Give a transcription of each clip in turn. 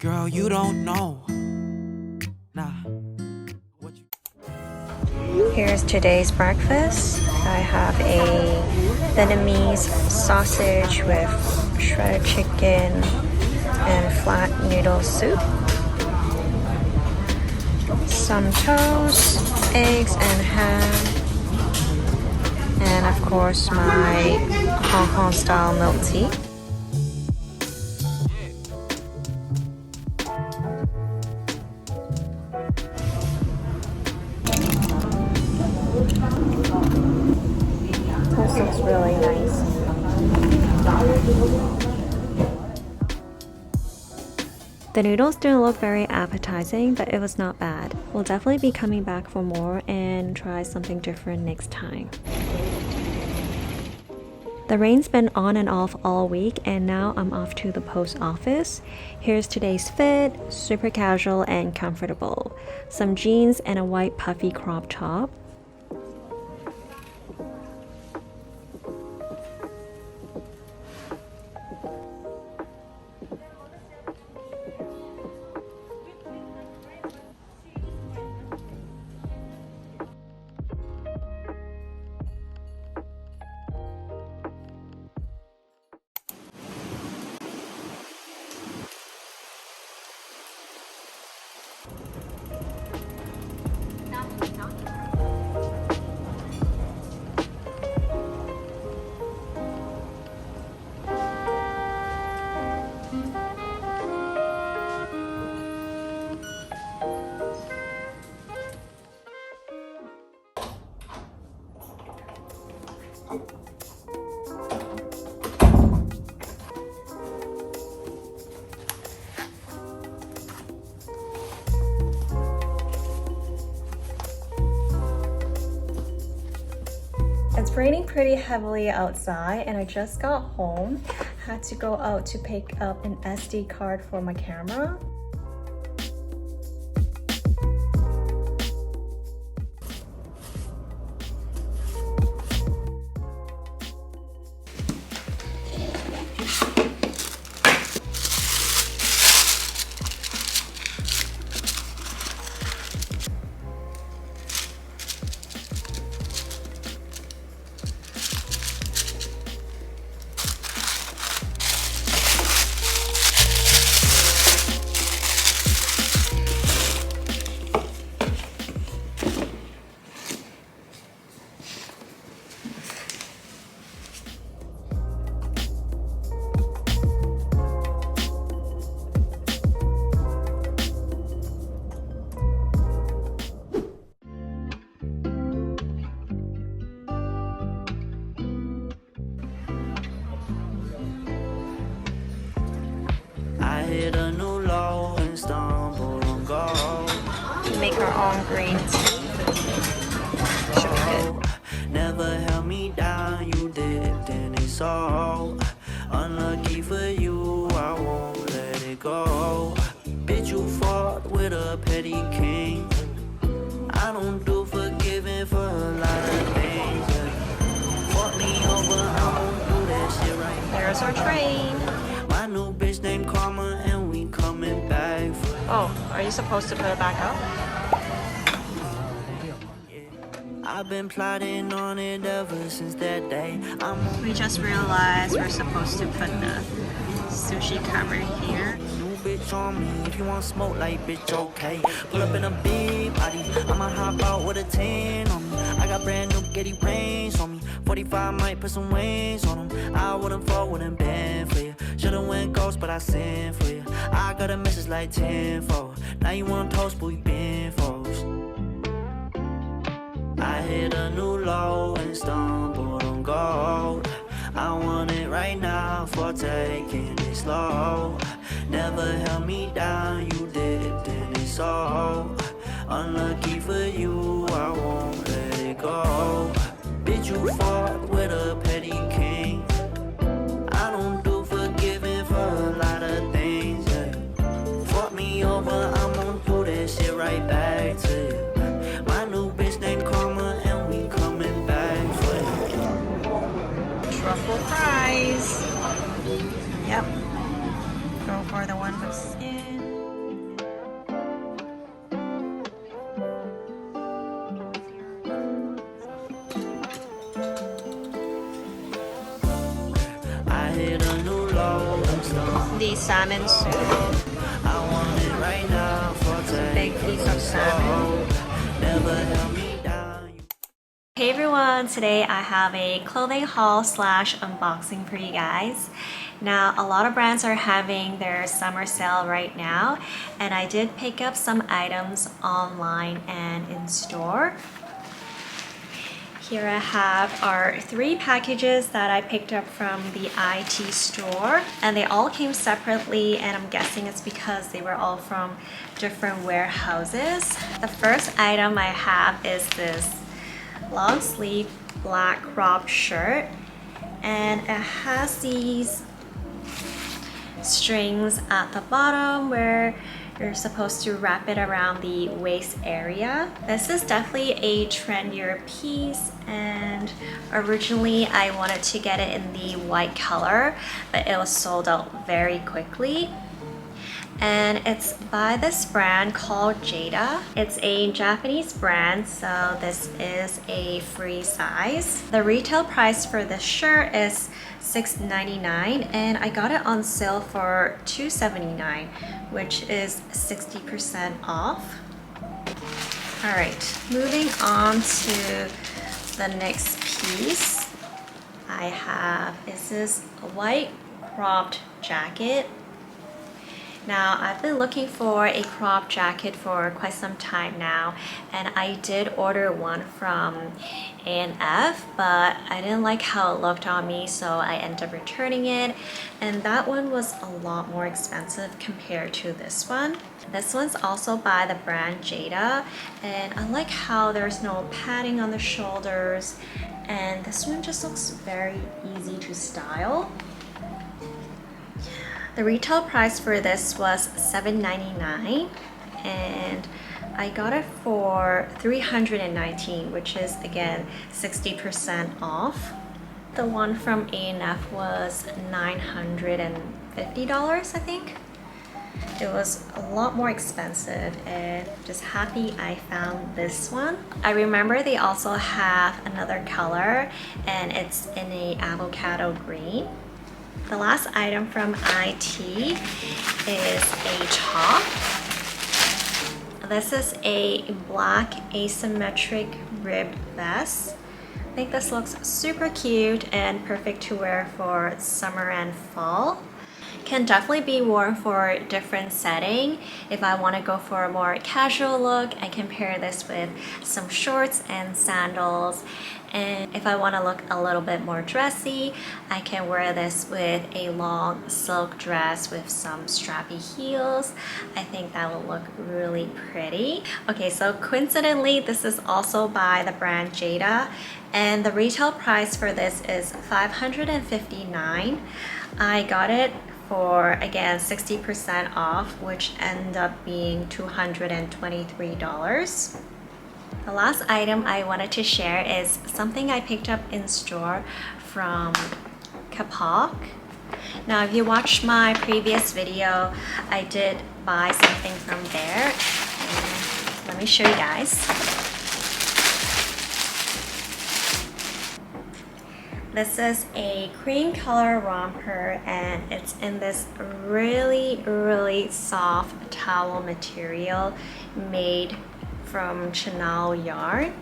Girl, you don't know. Nah. Here's today's breakfast. I have a Vietnamese sausage with shredded chicken and flat noodle soup, some toast, eggs and ham, and of course my Hong Kong style milk tea. This looks really nice. The noodles didn't look very appetizing, but it was not bad. We'll definitely be coming back for more and try something different next time. The rain's been on and off all week, and now I'm off to the post office. Here's today's fit, super casual and comfortable. Some jeans and a white puffy crop top. It's raining pretty heavily outside and I just got home. Had to go out to pick up an SD card for my camera. I hit a new low and stumbled on gold. We make our own green tea. Should be good. Never held me down, you dipped in it so unlucky for you, I won't let it go. Bitch, you fought with a petty king. I don't do forgiving for a lot of things. Fought me over, I won't do that shit right. There's our train. My new bitch named Karma and we coming back. Oh, are you supposed to put it back up? I've been plotting on it ever since that day. We just realized we're supposed to put the sushi cover here. New bitch on me, if you want smoke like bitch, okay. Pull up in a big body, I'ma hop out with a 10 on me. I got brand new Getty rings on me. 45 might put some wings on them. I wouldn't fall, wouldn't bend for you. Should've went ghost, but I sent for you. I got a message like 10-4. Now you want toast, but we been froze. I hit a new low and stumbled on gold. I want it right now for taking it slow. Never held me down, you dipped in it so unlucky for you, I won't let it go. Bitch, you fought with a petty king. I don't do forgiving for a lot of things, yeah. Fought me over, I'm gonna do this shit right back to you. My new bitch named Karma and we coming back for you. Truffle fries. Yep. Go for the one with skin. the salmon soup. I want it right now for It's a big piece of salmon. never held me down. Hey everyone, today I have a clothing haul slash unboxing for you guys. Now a lot of brands are having their summer sale right now, and I did pick up some items online and in store. Here I have our 3 packages that I picked up from the IT store, and they all came separately, and I'm guessing it's because they were all from different warehouses. The first item I have is this long sleeve black crop shirt, and it has these strings at the bottom where you're supposed to wrap it around the waist area. This is definitely a trendier piece, and originally I wanted to get it in the white color, but it was sold out very quickly. And it's by this brand called Jereena. It's a Japanese brand, so this is a free size. The retail price for this shirt is $6.99, and I got it on sale for $2.79, which is 60% off. All right, moving on to the next piece I have is this white cropped jacket. Now, I've been looking for a crop jacket for quite some time now, and I did order one from A&F, but I didn't like how it looked on me, so I ended up returning it, and that one was a lot more expensive compared to this one. This one's also by the brand Jereena, and I like how there's no padding on the shoulders, and this one just looks very easy to style. The retail price for this was $7.99, and I got it for $319, which is again 60% off. The one from A&F was $950, I think. It was a lot more expensive, and just happy I found this one. I remember they also have another color, and it's in a avocado green. The last item from IT is a top. This is a black asymmetric ribbed vest. I think this looks super cute and perfect to wear for summer and fall. Can definitely be worn for different setting. If I want to go for a more casual look, I can pair this with some shorts and sandals. And if I want to look a little bit more dressy, I can wear this with a long silk dress with some strappy heels. I think that will look really pretty. Okay, so coincidentally, this is also by the brand Jereena, and the retail price for this is $559. I got it for, again, 60% off, which ended up being $223. The last item I wanted to share is something I picked up in store from Kapok. Now, if you watched my previous video, I did buy something from there. And let me show you guys. This is a cream color romper, and it's in this really soft towel material made from chenille yarn.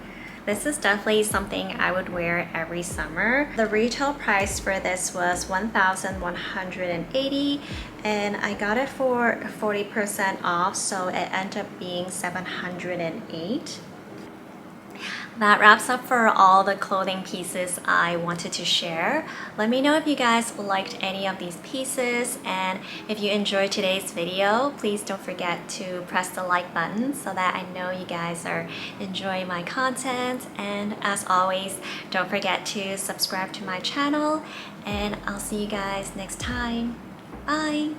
This is definitely something I would wear every summer. The retail price for this was $1,180, and I got it for 40% off, so it ended up being $708. That wraps up for all the clothing pieces I wanted to share. Let me know if you guys liked any of these pieces, and if you enjoyed today's video, please don't forget to press the like button so that I know you guys are enjoying my content. And as always, don't forget to subscribe to my channel, and I'll see you guys next time. Bye!